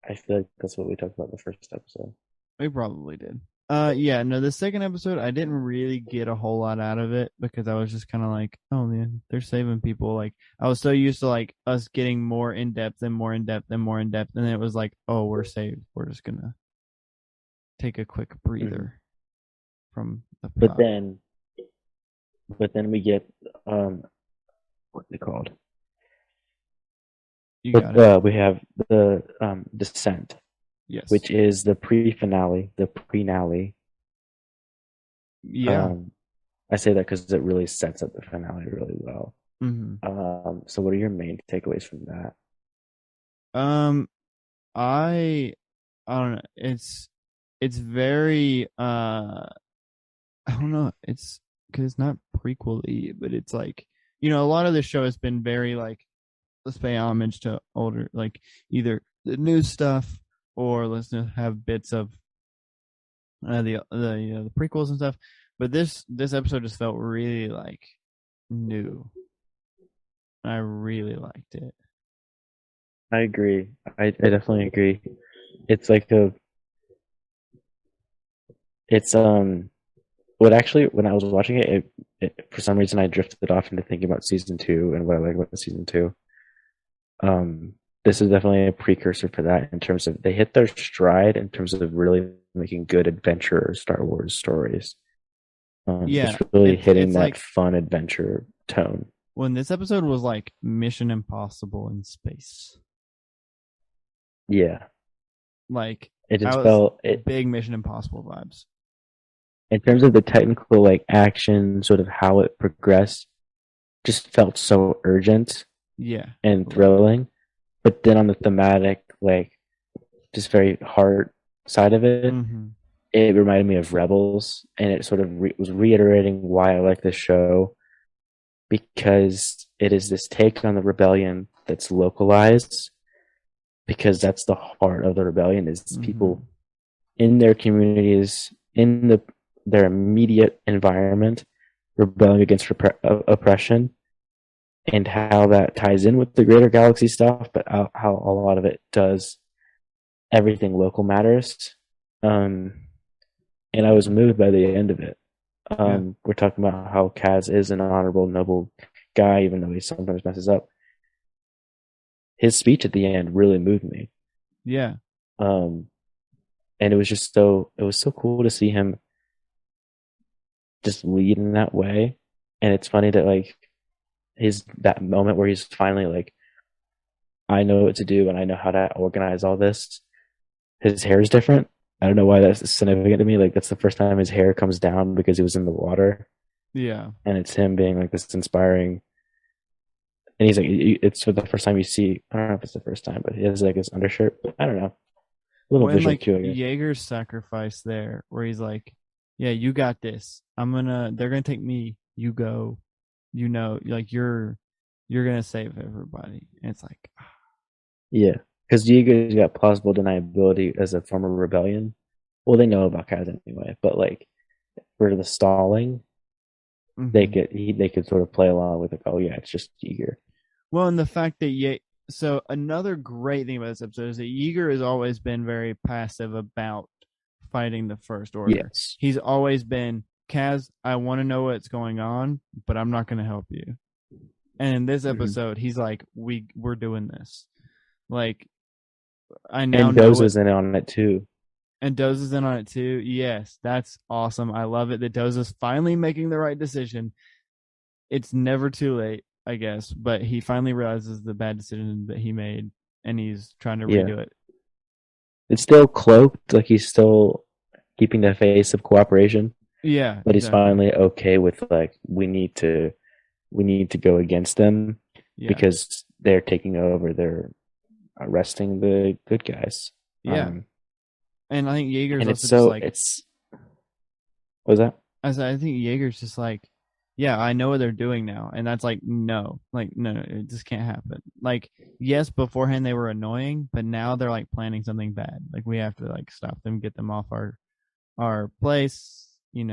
I feel like that's what we talked about the first episode. We probably did. Yeah, no, the second episode I didn't really get a whole lot out of it because I was just kind of like, oh man, they're saving people. Like I was so used to like us getting more in depth and more in depth and more in depth, and then it was like, oh, we're saved. We're just gonna take a quick Mm-hmm. breather from the But plot. then, but then we get what's it called? You got But it. we have the Descent, Yes. which is the pre-finale, the pre-nally. Yeah. Um, I say that because it really sets up the finale really well. Hmm. So what are your main takeaways from that? Um, I I don't know. It's very I don't know. It's because it's not prequel-y, but it's like a lot of the show has been very like let's pay homage to older like either the new stuff or let's just have bits of the prequels and stuff. But this episode just felt really like new. I really liked it. I agree. I definitely agree. It's like a it's what actually when I was watching it for some reason I drifted off into thinking about season two and what I like about season two. Um, this is definitely a precursor for that in terms of they hit their stride in terms of really making good adventure Star Wars stories. Yeah, Just really hitting it's that like fun adventure tone. when this episode was like Mission Impossible in space. Yeah, Like it I just was felt it big Mission Impossible vibes. in terms of the technical like action, sort of how it progressed, just felt so urgent Yeah, and I loved it. thrilling. But then on the thematic, like just very hard side of it, Mm-hmm. it reminded me of Rebels, and it sort of was reiterating why I like this show because it is this take on the rebellion that's localized. Because that's the heart of the rebellion is Mm-hmm. people in their communities, in their immediate environment, rebelling against oppression, and how that ties in with the greater galaxy stuff, but how a lot of it does everything local matters. Um, and I was moved by the end of it. Yeah, We're talking about how Kaz is an honorable, noble guy, even though he sometimes messes up. His speech at the end really moved me. yeah, Um, and it was so cool to see him just lead in that way. And it's funny that like that moment where he's finally like, I know what to do and I know how to organize all this. His hair is different. I don't know why that's significant to me. Like that's the first time his hair comes down because he was in the water, Yeah. and it's him being like this inspiring. And he's like, it's for the first time you see. I don't know if it's the first time, but he has like his undershirt. I don't know, a little When visual like cue, I guess. Jaeger's sacrifice there, where he's like, "Yeah, you got this. They're gonna take me. You go. You know, like you're gonna save everybody." And it's like, Yeah, because Diego's got plausible deniability as a form of rebellion. Well, they know about Kaz anyway, but like for the stalling, mm-hmm. they could sort of play along with like, oh yeah, it's just Yeager. Well, and the fact that so another great thing about this episode is that Yeager has always been very passive about fighting the First Order. Yes. He's always been, Kaz, I want to know what's going on, but I'm not going to help you. And in this Mm-hmm. episode, he's like, we're doing this. Like, I now And know it. Doza's in on it too. And Doza's in on it too. Yes, that's awesome. I love it that Doza's finally making the right decision. It's never too late, I guess, but he finally realizes the bad decision that he made and he's trying to Yeah. redo it. It's still cloaked, like he's still keeping the face of cooperation, Yeah, but he's exactly. finally okay with like we need to go against them Yeah. because they're taking over, they're arresting the good guys. Yeah. And I think Jaeger's And it's also just so like, it's what was that? I think Jaeger's just like, yeah, I know what they're doing now. And that's like, no, it just can't happen. Like, yes, beforehand they were annoying, but now they're like planning something bad. Like, we have to like stop them, get them off our place, get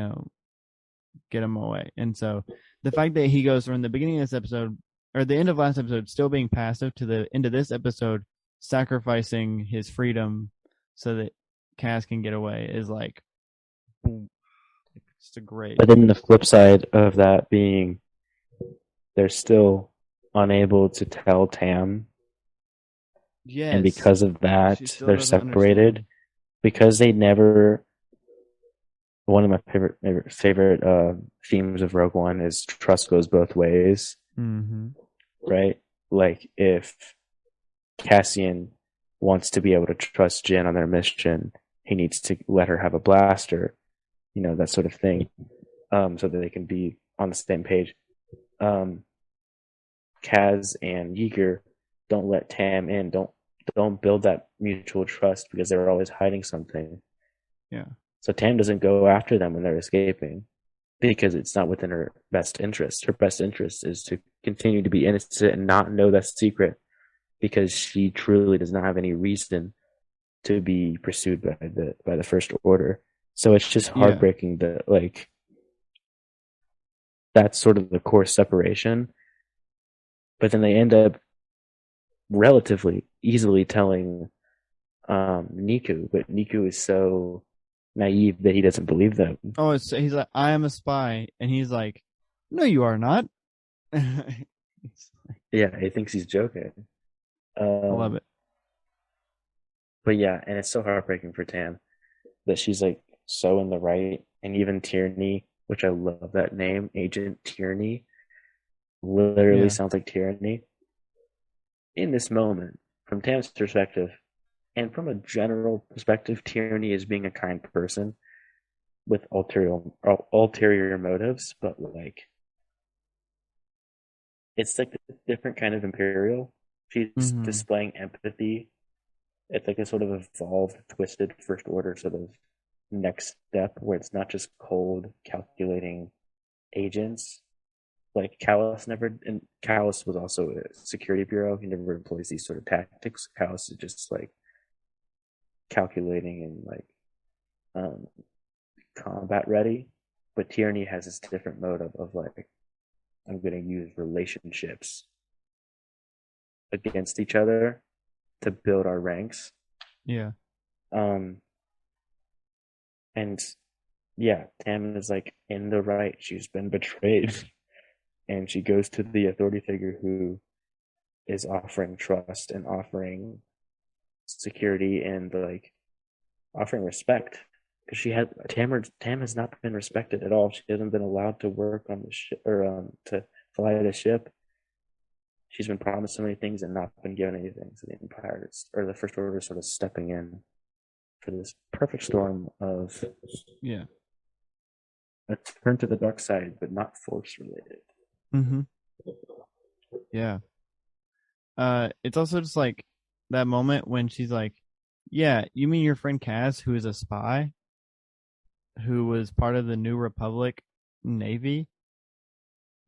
them away. And so the fact that he goes from the beginning of this episode or the end of last episode still being passive to the end of this episode sacrificing his freedom so that Cass can get away is like just a great. But then the flip side of that being they're still unable to tell Tam, and Yes, because of she that still they're doesn't understand. separated because they never. One of my favorite themes of Rogue One is trust goes both ways, Mm-hmm. right? Like if Cassian wants to be able to trust Jin on their mission, he needs to let her have a blaster, that sort of thing, so that they can be on the same page. Kaz and Yeager don't let Tam in. Don't build that mutual trust because they're always hiding something. Yeah. So Tam doesn't go after them when they're escaping because it's not within her best interest. Her best interest is to continue to be innocent and not know that secret because she truly does not have any reason to be pursued by the First Order. So it's just Yeah. heartbreaking that like that's sort of the core separation. But then they end up relatively easily telling Niku, but Niku is so naive that he doesn't believe them. Oh, he's like, I am a spy, and he's like, no, you are not. I Yeah, he thinks he's joking. love Um, it. but yeah, and it's so heartbreaking for Tam that she's like so in the right, and even Tierney, which I love that name, Agent Tierney, literally Yeah. sounds like tyranny. In this moment, from Tam's perspective, and from a general perspective, Tierney is being a kind person with ulterior motives, but like it's like a different kind of imperial. She's Mm-hmm. displaying empathy. It's like a sort of evolved, twisted first order sort of next step where it's not just cold calculating agents. Like Callus was also a security bureau. He never employs these sort of tactics. Callus is just like calculating and like um, combat ready. But Tyranny has this different mode of like I'm going to use relationships against each other to build our ranks. Yeah. Um, and yeah, Tam is like in the right. She's been betrayed, and she goes to the authority figure who is offering trust and offering security and like offering respect because Tam has not been respected at all. She hasn't been allowed to work on the ship or to fly the ship. She's been promised so many things and not been given anything. So the Empire or the First Order is sort of stepping in for this perfect storm of Yeah. a turn to the dark side, but not force related. Mm-hmm. Yeah. It's also just like that moment when she's like, "Yeah, you mean your friend Cass, who is a spy, who was part of the New Republic Navy?"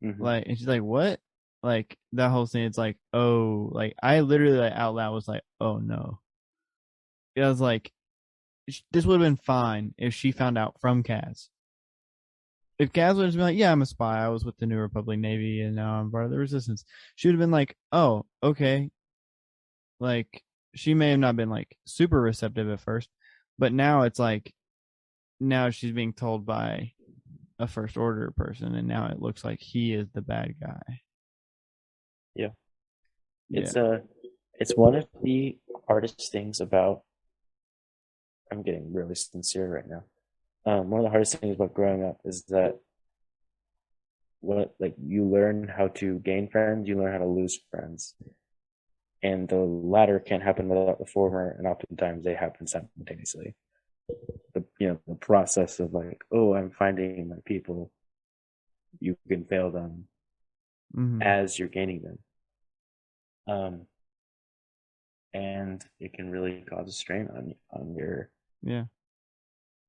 Mm-hmm. Like, and she's like, "What?" Like that whole scene. It's like, oh, like I literally like out loud was like, "Oh no." It was like, this would have been fine if she found out from Cass. If Kaz would have been like, "Yeah, I'm a spy. I was with the New Republic Navy, and now I'm part of the Resistance," she would have been like, "Oh, okay." Like she may have not been like super receptive at first, but now it's like now she's being told by a First Order person, and now it looks like he is the bad guy. Yeah, Yeah. it's one of the hardest things about. I'm getting really sincere right now. One of the hardest things about growing up is that what like you learn how to gain friends, you learn how to lose friends, and the latter can't happen without the former, and oftentimes they happen simultaneously. The process of like, oh, I'm finding my people, you can fail them Mm-hmm. as you're gaining them, and it can really cause a strain on your Yeah.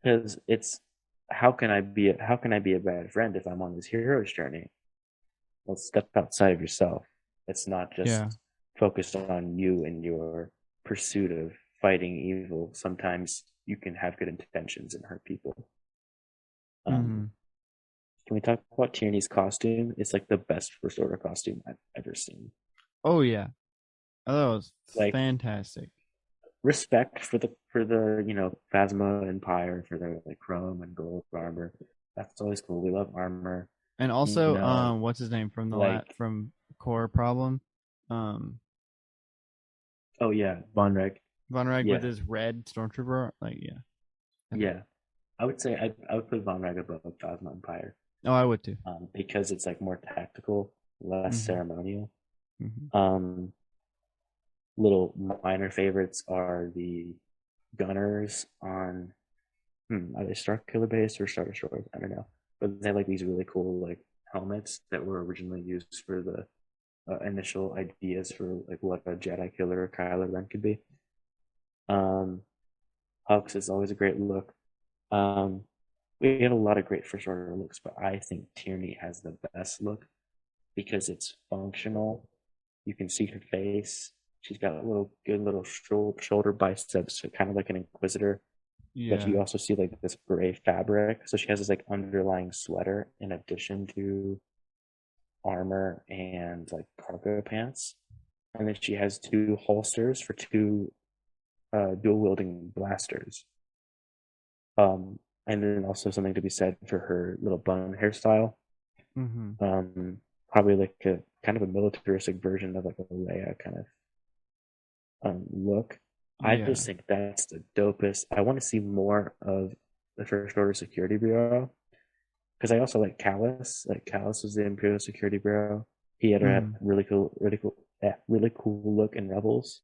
because it's how can I be a bad friend if I'm on this hero's journey? Let's step outside of yourself. It's not Yeah. just focused on you and your pursuit of fighting evil. Sometimes you can have good intentions and hurt people. Mm-hmm. Um, can we talk about Tierney's costume? It's like the best First Order costume I've ever seen. Oh yeah. Oh, that was Like fantastic. respect for the Phasma Empire for their like chrome and gold armor. That's always cool. We love armor. And You also, know, what's his name from like from Core Problem? Um, oh yeah, Von Reg. Von Reg with Yeah, his red stormtrooper. Like, yeah. yeah. I would say I would put Von Reg above Phasma Empire. Oh, I would too. Because it's like more tactical, less Mm-hmm. ceremonial. Mm-hmm. Um, Little minor favorites are the gunners on are they Star Killer Base or Star Destroyers? I don't know, but they have like these really cool like helmets that were originally used for the initial ideas for like what a Jedi killer or Kylo Ren could be. Um, Hux is always a great look. Um, we have a lot of great First Order looks, but I think Tierney has the best look because it's functional. You can see her face. She's got a good little shoulder biceps, so kind of like an Inquisitor. But Yeah. you also see like this gray fabric, so she has this like underlying sweater in addition to armor and like cargo pants. And then she has two holsters for two dual wielding blasters. And then also something to be said for her little bun hairstyle. Mm-hmm. Probably like a kind of a militaristic version of like a Leia kind of look. I Yeah. just think that's the dopest. I want to see more of the First Order Security Bureau because I also like Callus. Like Callus was the Imperial Security Bureau. He had a Mm-hmm. really cool look in Rebels.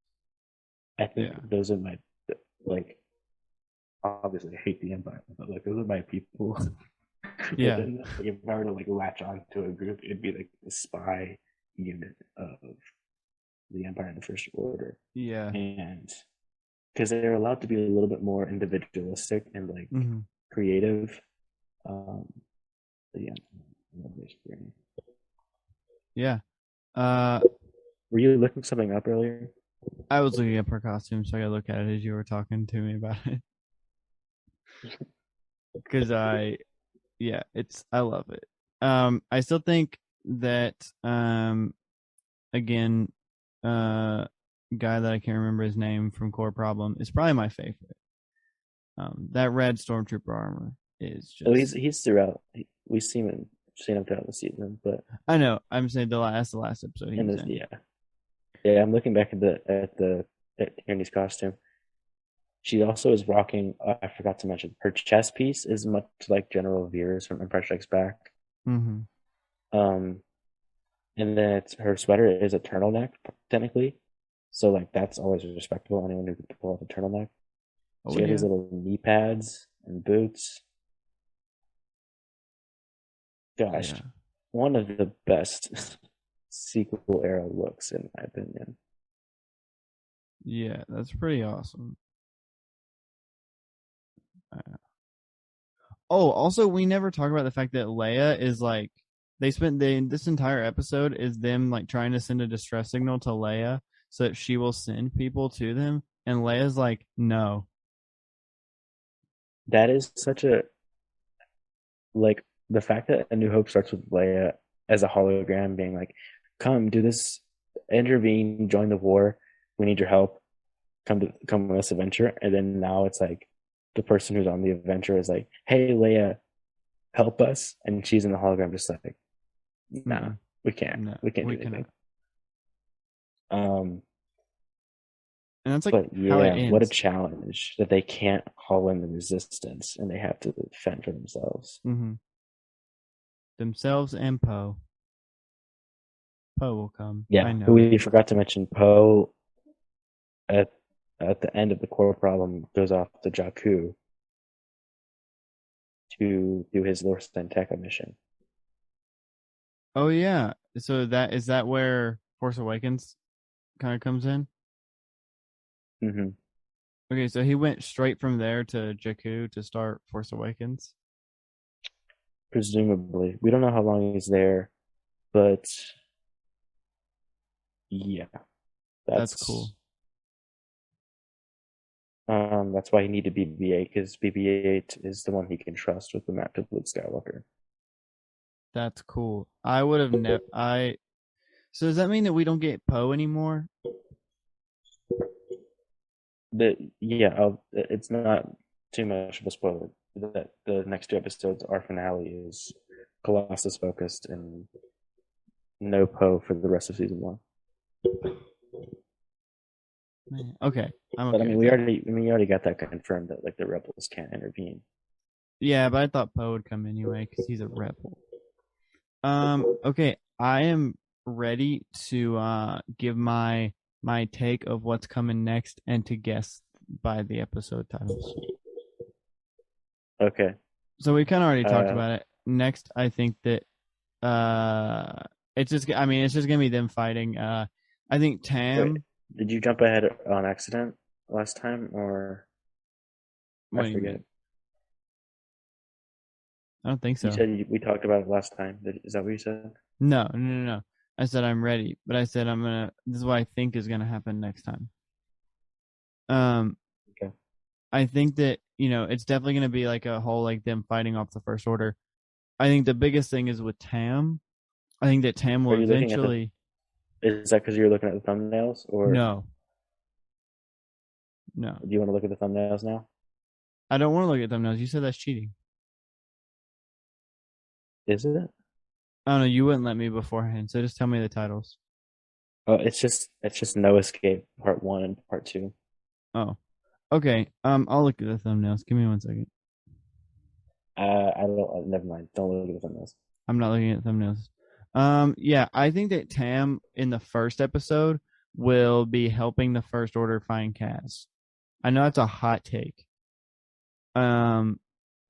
I think Yeah. those are my like. Obviously, I hate the Empire, but like those are my people. Yeah. Like, if I were to like latch on to a group, it'd be like the spy unit of the Empire and the First Order, Yeah. and because they're allowed to be a little bit more individualistic and like Mm-hmm. creative. Um, but yeah, Yeah. Uh, were you looking something up earlier? I was looking up her costume, so I gotta look at it as you were talking to me about it. Because yeah, I love it. I still think that, again, guy that I can't remember his name from Core Problem is probably my favorite. That red stormtrooper armor is Oh, just. he's throughout. We've seen him throughout the season, but I know. I'm saying that's the last episode he and was this, in. yeah, yeah. I'm looking back at at Tierney's costume. She also is rocking. I forgot to mention her chest piece is much like General Veers from Empire Strikes Back. Mm-hmm. Um, and then her sweater is a turtleneck technically, so like that's always respectable. Anyone who can pull off a turtleneck. Oh She had his yeah. little knee pads and boots. Oh Gosh, yeah. one of the best sequel era looks, in my opinion. Yeah, that's pretty awesome. Uh, Oh, also, we never talk about the fact that Leia is like they spent this entire episode is them like trying to send a distress signal to Leia so that she will send people to them, and Leia's like, no. That is such a like the fact that A New Hope starts with Leia as a hologram being like, "Come, do this, intervene, join the war. We need your help. Come on this adventure." And then now it's like the person who's on the adventure is like, "Hey, Leia, help us," and she's in the hologram just like, "Nah, Mm-mm, we can't. no, We can't do we anything." cannot. Um, And that's like but how it yeah, what a ends. challenge that they can't call in the resistance and they have to fend for themselves. Mm-hmm. Themselves and Poe. Poe will come. I Yeah, know it. we forgot to mention Poe at the end of the core problem goes off to Jakku to do his Lor San mission. Oh yeah. So that is that where Force Awakens kind of comes in? Hmm. Okay, so he went straight from there to Jakku to start Force Awakens. Presumably, we don't know how long he's there, but yeah, That's cool. that's that's why he needed BB-8 because BB-8 is the one he can trust with the map to Luke Skywalker. That's cool. I would have never. I So does that mean that we don't get Poe anymore? Yeah, it's not too much of a spoiler that the next two episodes, our finale is Colossus focused and no Poe for the rest of season one. Man, okay, I'm But I okay mean, with that. we already got that confirmed that like the rebels can't intervene. Yeah, but I thought Poe would come anyway because he's a rebel. Okay, I am ready to give my take of what's coming next and to guess by the episode titles. Okay. So we kind of already talked Uh, about it. Next, I think that it's just I mean it's just gonna be them fighting. I think wait, Tam. did you jump ahead on accident last time, or I What do you forget? mean? I don't think You so. said we talked about it last time. Is that what you said? No, no, no, no. I said I'm ready, but I said I'm gonna. This is what I think is gonna happen next time. Um, Okay. I think that it's definitely gonna be like a whole like them fighting off the First Order. I think the biggest thing is with Tam. I think that Tam Are will you looking at the? eventually. Is that because you're looking at the thumbnails, or No, no. do you want to look at the thumbnails now? I don't want to look at thumbnails. You said that's cheating. Is it? I don't know. You wouldn't let me beforehand, so just tell me the titles. Oh, it's just No Escape Part One and Part Two. Oh, okay. I'll look at the thumbnails. Give me 1 second. I don't. Never mind. Don't look at the thumbnails. I'm not looking at thumbnails. Yeah, I think that Tam in the first episode will be helping the First Order find Kaz. I know that's a hot take. Um,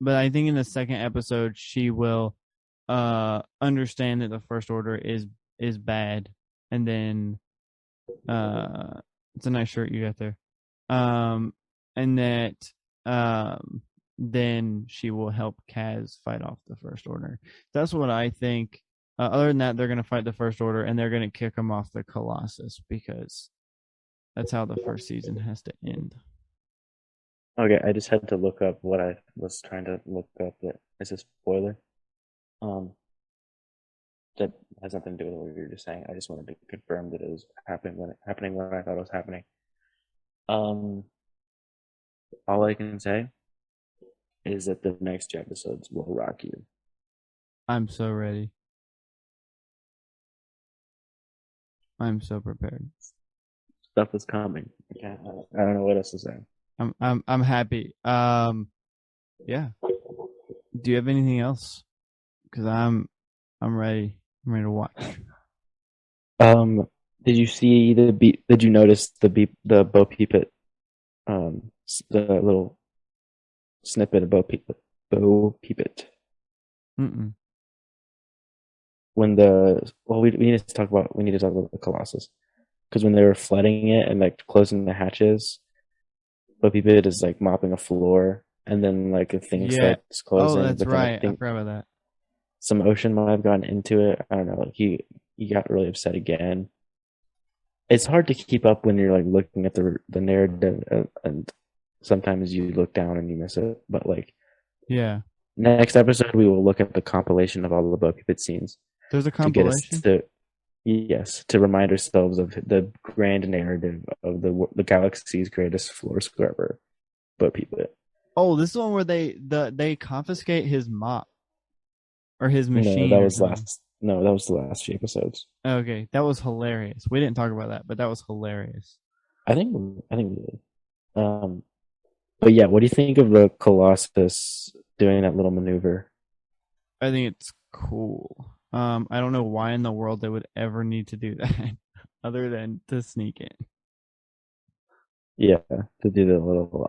but I think in the second episode she will understand that the First Order is bad, and then it's a nice shirt you got there. Um, and that then she will help Kaz fight off the First Order. That's what I think. Other than that, they're going to fight the First Order and they're going to kick them off the Colossus because that's how the first season has to end. Okay, I just had to look up what I was trying to look up that is a spoiler. Um, that has nothing to do with what you were just saying. I just wanted to confirm that it was happening when I thought it was happening. Um, all I can say is that the next two episodes will rock you. I'm so ready. I'm so prepared. Stuff is coming. I don't know what else to say. I'm happy. Yeah. Do you have anything else? Because I'm ready. I'm ready to watch. Did you see the beep? Did you notice the beep? The Bo Peep It the little snippet of Bo Peepit. Mm-mm. When we need to talk about the Colossus, because when they were flooding it and like closing the hatches, Bo Peepit is like mopping a floor, and then like a thing Yeah. starts Oh, closing, that's but then I right. I think forgot about that. some ocean might have gotten into it. I don't know. He got really upset again. It's hard to keep up when you're like looking at the narrative, and sometimes you look down and you miss it. But like Yeah. next episode, we will look at the compilation of all the Bo Peepit scenes There's a to get us compilation. to yes, to remind ourselves of the grand narrative of the galaxy's greatest floor scrubber, Bo Peepit. Oh, this is one where they confiscate his mop or his No, machine or something. that was the last few episodes. Okay, that was hilarious. We didn't talk about that, but that was hilarious. I think we did. But yeah, what do you think of the Colossus doing that little maneuver? I think it's cool. I don't know why in the world they would ever need to do that, other than to sneak in. Yeah, to do the little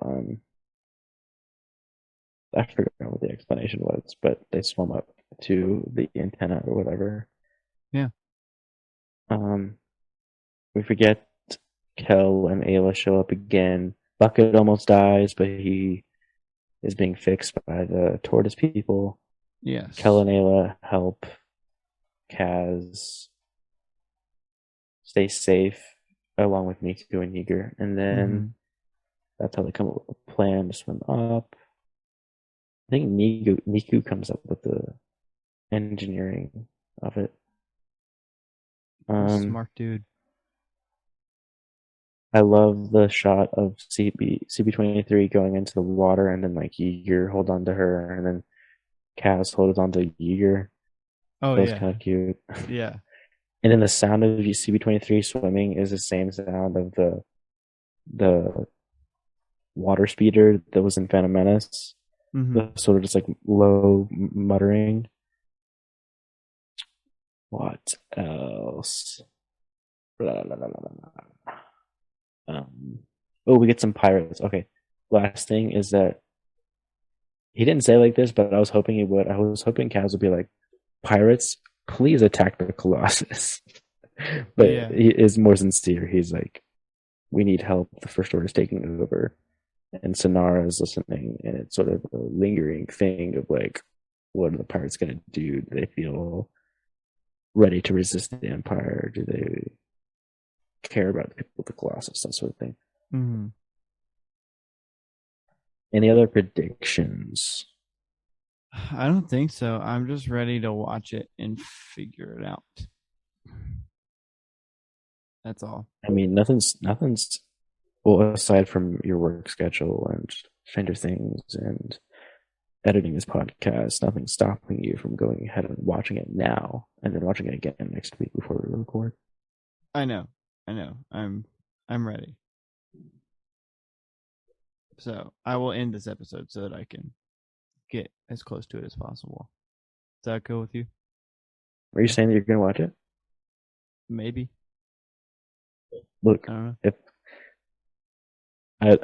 I forgot what the explanation was, but they swim up to the antenna or whatever. Yeah. Um, we forget Kel and Ayla show up again. Bucket almost dies, but he is being fixed by the tortoise people. Kel Yes. and Ayla help Kaz stay safe along with Miku and Yeager. And Mm-hmm. then that's how they come up with a plan to swim up. I think Miku comes up with the engineering of it. Smart dude. I love the shot of CB23 going into the water and then like Yeager hold on to her and then Kaz holds on to Yeager. Oh That was yeah. kind of cute. Yeah. And then the sound of CB23 swimming is the same sound of the water speeder that was in Phantom Menace. Mm-hmm. The sort of just like low muttering. What else? Blah, blah, blah, blah, blah. Oh, we get some pirates. Okay. Last thing is that he didn't say it like this, but I was hoping he would. I was hoping Kaz would be like, "Pirates, please attack the Colossus." But Yeah. he is more sincere. He's like, "We need help. The First Order is taking over." And Sonara is listening, and it's sort of a lingering thing of like, what are the pirates going to do? Do they feel ready to resist the Empire? Do they care about the people of the Colossus? That sort of thing. Mm-hmm. Any other predictions? I don't think so. I'm just ready to watch it and figure it out. That's all. I mean, nothing's well aside from your work schedule and Stranger Things and editing this podcast. Nothing's stopping you from going ahead and watching it now and then watching it again next week before we record. I know. I know. I'm ready. So I will end this episode so that I can get as close to it as possible. Does that go with you? Are you saying that you're going to watch it? Maybe. Look, I don't know. if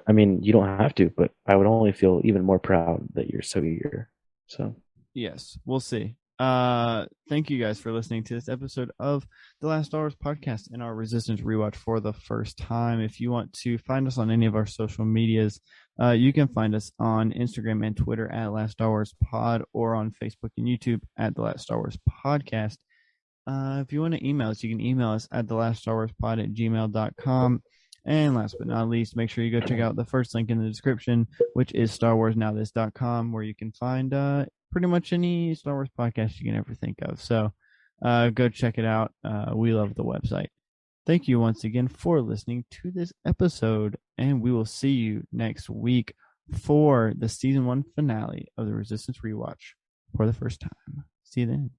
I mean, you don't have to, but I would only feel even more proud that you're so eager. So, Yes, we'll see. Thank you guys for listening to this episode of the Last Star Wars podcast and our Resistance rewatch for the first time. If you want to find us on any of our social medias, you can find us on Instagram and Twitter at Last Star Wars Pod or on Facebook and YouTube at the Last Star Wars Podcast. If you want to email us, you can email us at thelast.starwarspod@gmail.com. And last but not least, make sure you go check out the first link in the description, which is StarWarsNowThis.com, where you can find pretty much any Star Wars podcast you can ever think of. So go check it out. We love the website. Thank you once again for listening to this episode, and we will see you next week for the season 1 finale of the Resistance rewatch for the first time. See you then.